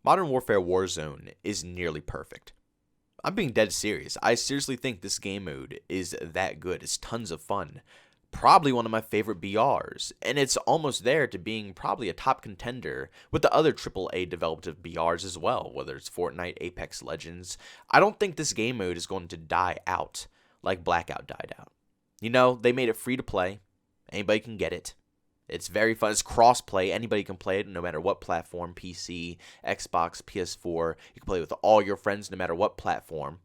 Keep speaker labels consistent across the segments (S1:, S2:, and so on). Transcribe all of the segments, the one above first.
S1: Modern Warfare Warzone is nearly perfect. I'm being dead serious. I seriously think this game mode is that good. It's tons of fun. Probably one of my favorite BRs, and it's almost there to being probably a top contender with the other AAA developed BRs as well, whether it's Fortnite, Apex Legends. I don't think this game mode is going to die out like Blackout died out. They made it free to play. Anybody can get it. It's very fun. It's cross-play. Anybody can play it no matter what platform, PC, Xbox, PS4. You can play with all your friends no matter what platform.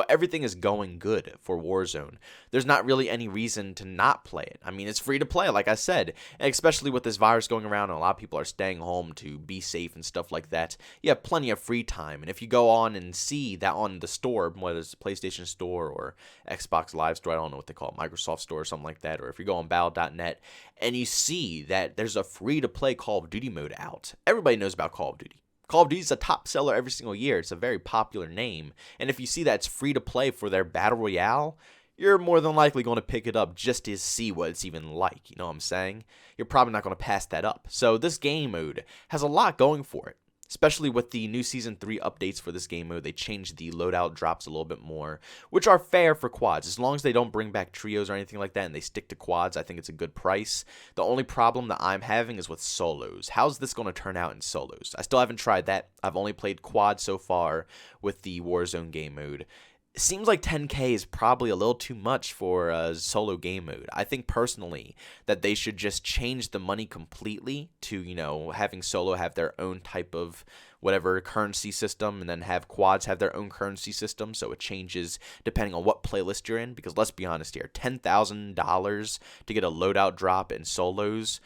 S1: Everything is going good for Warzone. There's not really any reason to not play it. I mean, it's free to play, like I said. And especially with this virus going around and a lot of people are staying home to be safe and stuff like that. You have plenty of free time. And if you go on and see that on the store, whether it's PlayStation Store or Xbox Live Store, I don't know what they call it, Microsoft Store or something like that, or if you go on battle.net and you see that there's a free to play Call of Duty mode out. Everybody knows about Call of Duty. Call of Duty is a top seller every single year. It's a very popular name. And if you see that it's free to play for their Battle Royale, you're more than likely going to pick it up just to see what it's even like. You know what I'm saying? You're probably not going to pass that up. So this game mode has a lot going for it. Especially with the new Season 3 updates for this game mode, they changed the loadout drops a little bit more, which are fair for quads. As long as they don't bring back trios or anything like that and they stick to quads, I think it's a good price. The only problem that I'm having is with solos. How's this going to turn out in solos? I still haven't tried that. I've only played quad so far with the Warzone game mode. It seems like 10K is probably a little too much for a solo game mode. I think personally that they should just change the money completely to, having solo have their own type of whatever currency system and then have quads have their own currency system so it changes depending on what playlist you're in. Because let's be honest here, $10,000 to get a loadout drop in solos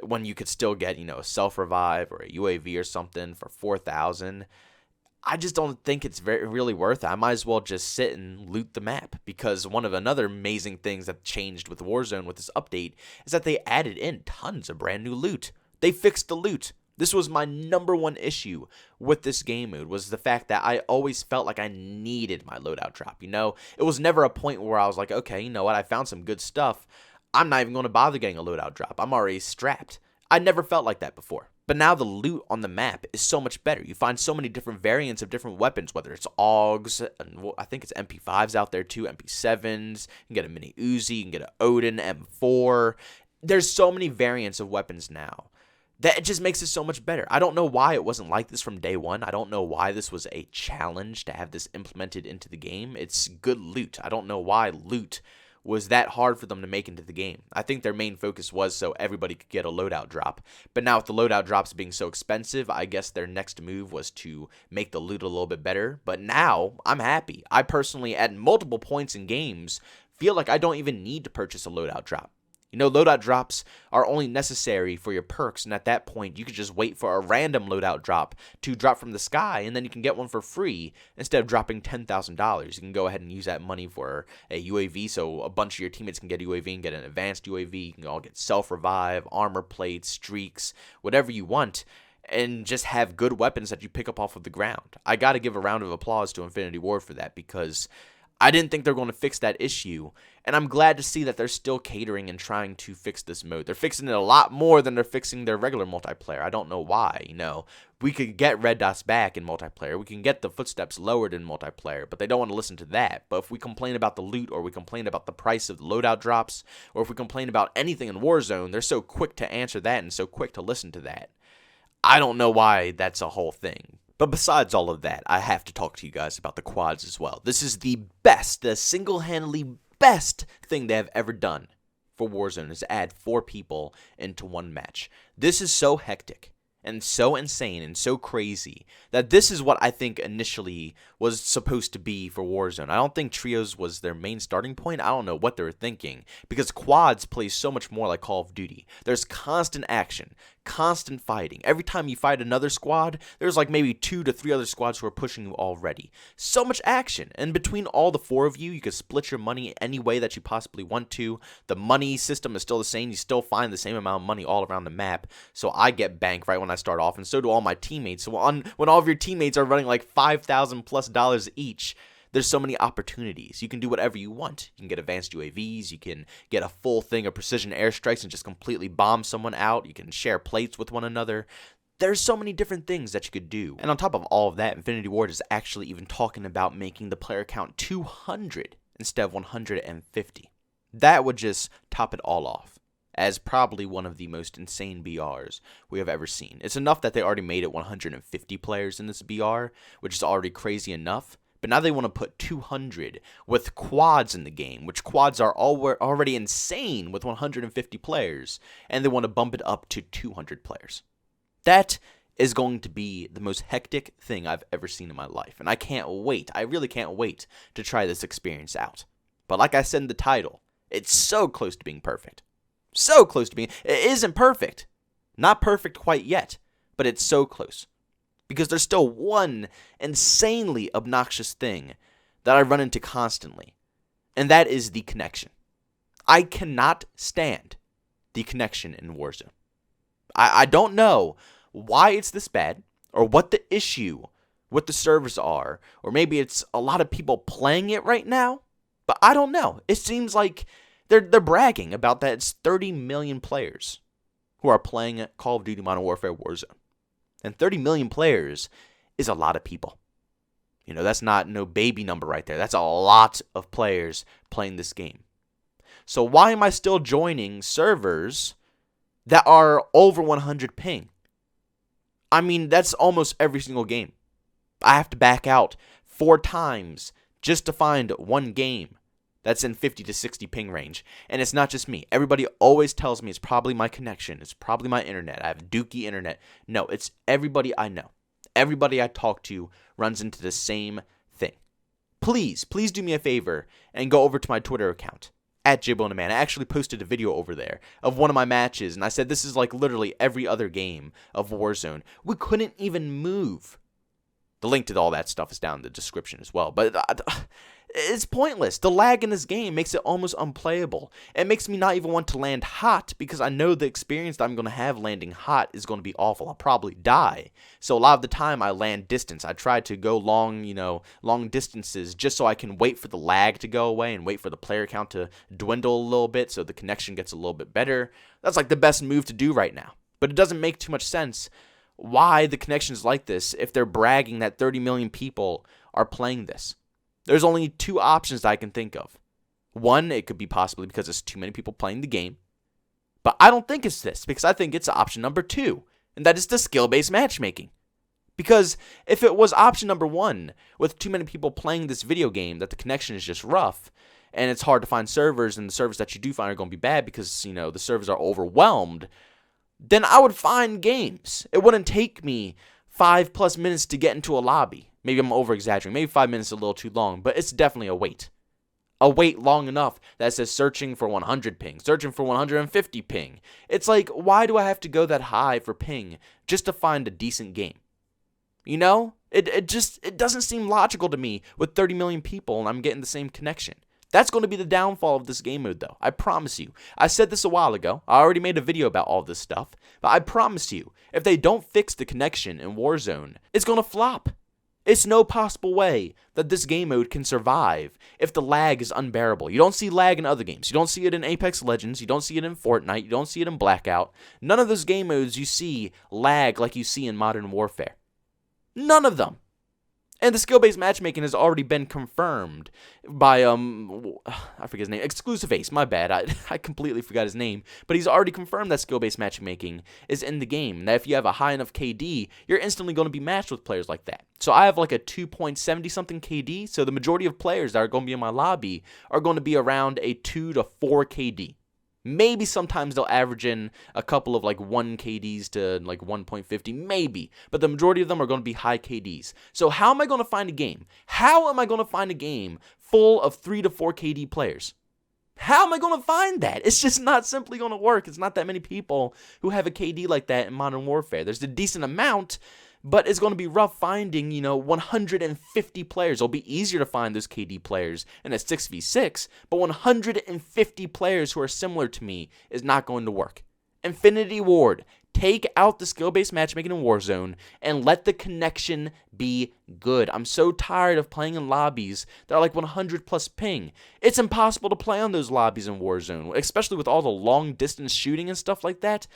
S1: when you could still get, a self-revive or a UAV or something for 4,000. I just don't think it's really worth it. I might as well just sit and loot the map, because one of another amazing things that changed with Warzone with this update is that they added in tons of brand new loot. They fixed the loot. This was my number one issue with this game mode, was the fact that I always felt like I needed my loadout drop. It was never a point where I was like, okay, you know what, I found some good stuff. I'm not even going to bother getting a loadout drop. I'm already strapped. I never felt like that before. But now the loot on the map is so much better. You find so many different variants of different weapons, whether it's AUGs, and I think it's MP5s out there too, MP7s, you can get a mini Uzi, you can get an Odin M4. There's so many variants of weapons now that it just makes it so much better. I don't know why it wasn't like this from day one. I don't know why this was a challenge to have this implemented into the game. It's good loot. I don't know why loot was that hard for them to make into the game. I think their main focus was so everybody could get a loadout drop. But now with the loadout drops being so expensive, I guess their next move was to make the loot a little bit better. But now, I'm happy. I personally, at multiple points in games, feel like I don't even need to purchase a loadout drop. Loadout drops are only necessary for your perks, and at that point, you could just wait for a random loadout drop to drop from the sky, and then you can get one for free instead of dropping $10,000. You can go ahead and use that money for a UAV, so a bunch of your teammates can get a UAV and get an advanced UAV. You can all get self-revive, armor plates, streaks, whatever you want, and just have good weapons that you pick up off of the ground. I got to give a round of applause to Infinity Ward for that, because I didn't think they're going to fix that issue, and I'm glad to see that they're still catering and trying to fix this mode. They're fixing it a lot more than they're fixing their regular multiplayer. I don't know why, We could get red dots back in multiplayer. We can get the footsteps lowered in multiplayer, but they don't want to listen to that. But if we complain about the loot, or we complain about the price of the loadout drops, or if we complain about anything in Warzone, they're so quick to answer that and so quick to listen to that. I don't know why that's a whole thing. But besides all of that, I have to talk to you guys about the quads as well. This is the single-handedly best thing they have ever done for Warzone, is add 4 people into one match. This is so hectic and so insane and so crazy that this is what I think initially was supposed to be for Warzone. I don't think trios was their main starting point. I don't know what they were thinking, because quads play so much more like Call of Duty. There's constant action, constant fighting. Every time you fight another squad, there's like maybe 2 to 3 other squads who are pushing you already. So much action, and between all the 4 of you, you can split your money any way that you possibly want to. The money system is still the same. You still find the same amount of money all around the map. So I get bank right when I start off, and so do all my teammates. So when all of your teammates are running like $5,000+ each, there's so many opportunities. You can do whatever you want. You can get advanced UAVs. You can get a full thing of precision airstrikes and just completely bomb someone out. You can share plates with one another. There's so many different things that you could do. And on top of all of that, Infinity Ward is actually even talking about making the player count 200 instead of 150. That would just top it all off as probably one of the most insane BRs we have ever seen. It's enough that they already made it 150 players in this BR, which is already crazy enough. But now they want to put 200 with quads in the game, which quads are already insane with 150 players, and they want to bump it up to 200 players. That is going to be the most hectic thing I've ever seen in my life, and I can't wait. I really can't wait to try this experience out. But like I said in the title, it's so close to being perfect. So close to being. It isn't perfect. Not perfect quite yet, but it's so close. Because there's still one insanely obnoxious thing that I run into constantly, and that is the connection. I cannot stand the connection in Warzone. I don't know why it's this bad, or what the issue with the servers are, or maybe it's a lot of people playing it right now, but I don't know. It seems like they're bragging about that it's 30 million players who are playing Call of Duty Modern Warfare Warzone. And 30 million players is a lot of people. You know, that's not no baby number right there. That's a lot of players playing this game. So why am I still joining servers that are over 100 ping? I mean, that's almost every single game. I have to back out 4 times just to find one game that's in 50 to 60 ping range. And it's not just me. Everybody always tells me it's probably my connection. It's probably my internet. I have dookie internet. No, it's everybody I know. Everybody I talk to runs into the same thing. Please do me a favor and go over to my Twitter account, @JbowenDaMan. I actually posted a video over there of one of my matches, and I said this is like literally every other game of Warzone. We couldn't even move. The link to all that stuff is down in the description as well. But it's pointless. The lag in this game makes it almost unplayable. It makes me not even want to land hot because I know the experience that I'm going to have landing hot is going to be awful. I'll probably die. So a lot of the time I land distance. I try to go long distances just so I can wait for the lag to go away and wait for the player count to dwindle a little bit so the connection gets a little bit better. That's like the best move to do right now. But it doesn't make too much sense why the connection is like this if they're bragging that 30 million people are playing this. There's only 2 options that I can think of. One, it could be possibly because there's too many people playing the game. But I don't think it's this, because I think it's option number 2, and that is the skill-based matchmaking. Because if it was option number 1, with too many people playing this video game, that the connection is just rough, and it's hard to find servers, and the servers that you do find are going to be bad because, the servers are overwhelmed, then I would find games. It wouldn't take me 5+ minutes to get into a lobby. Maybe I'm over-exaggerating. Maybe 5 minutes is a little too long, but it's definitely a wait. A wait long enough that says searching for 100 ping, searching for 150 ping. It's like, why do I have to go that high for ping just to find a decent game? It doesn't seem logical to me with 30 million people and I'm getting the same connection. That's going to be the downfall of this game mode, though. I promise you. I said this a while ago. I already made a video about all this stuff. But I promise you, if they don't fix the connection in Warzone, it's going to flop. It's no possible way that this game mode can survive if the lag is unbearable. You don't see lag in other games. You don't see it in Apex Legends. You don't see it in Fortnite. You don't see it in Blackout. None of those game modes you see lag like you see in Modern Warfare. None of them. And the skill-based matchmaking has already been confirmed by, I forget his name, Exclusive Ace, my bad, I completely forgot his name, but he's already confirmed that skill-based matchmaking is in the game, and that if you have a high enough KD, you're instantly going to be matched with players like that. So I have like a 2.70-something KD, so the majority of players that are going to be in my lobby are going to be around a 2 to 4 KD. Maybe sometimes they'll average in a couple of like 1 KDs to like 1.50, maybe. But the majority of them are going to be high KDs. So how am I going to find a game? How am I going to find a game full of 3 to 4 KD players? How am I going to find that? It's just not simply going to work. It's not that many people who have a KD like that in Modern Warfare. There's a decent amount, but it's going to be rough finding, 150 players. It'll be easier to find those KD players in a 6v6, but 150 players who are similar to me is not going to work. Infinity Ward, take out the skill-based matchmaking in Warzone and let the connection be good. I'm so tired of playing in lobbies that are like 100+ ping. It's impossible to play on those lobbies in Warzone, especially with all the long-distance shooting and stuff like that.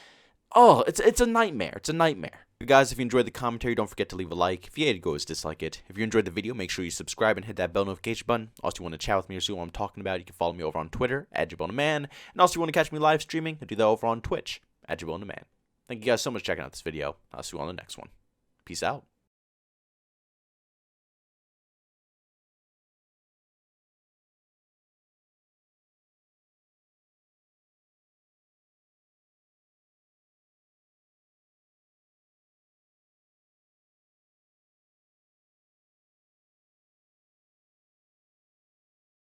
S1: Oh, it's a nightmare. It's a nightmare. Guys, if you enjoyed the commentary, don't forget to leave a like. If you hated it, go dislike it. If you enjoyed the video, make sure you subscribe and hit that bell notification button. Also, if you want to chat with me or see what I'm talking about, you can follow me over on Twitter, @JbowenDaMan. And also, if you want to catch me live streaming, I do that over on Twitch, @JbowenDaMan. Thank you guys so much for checking out this video. I'll see you on the next one. Peace out.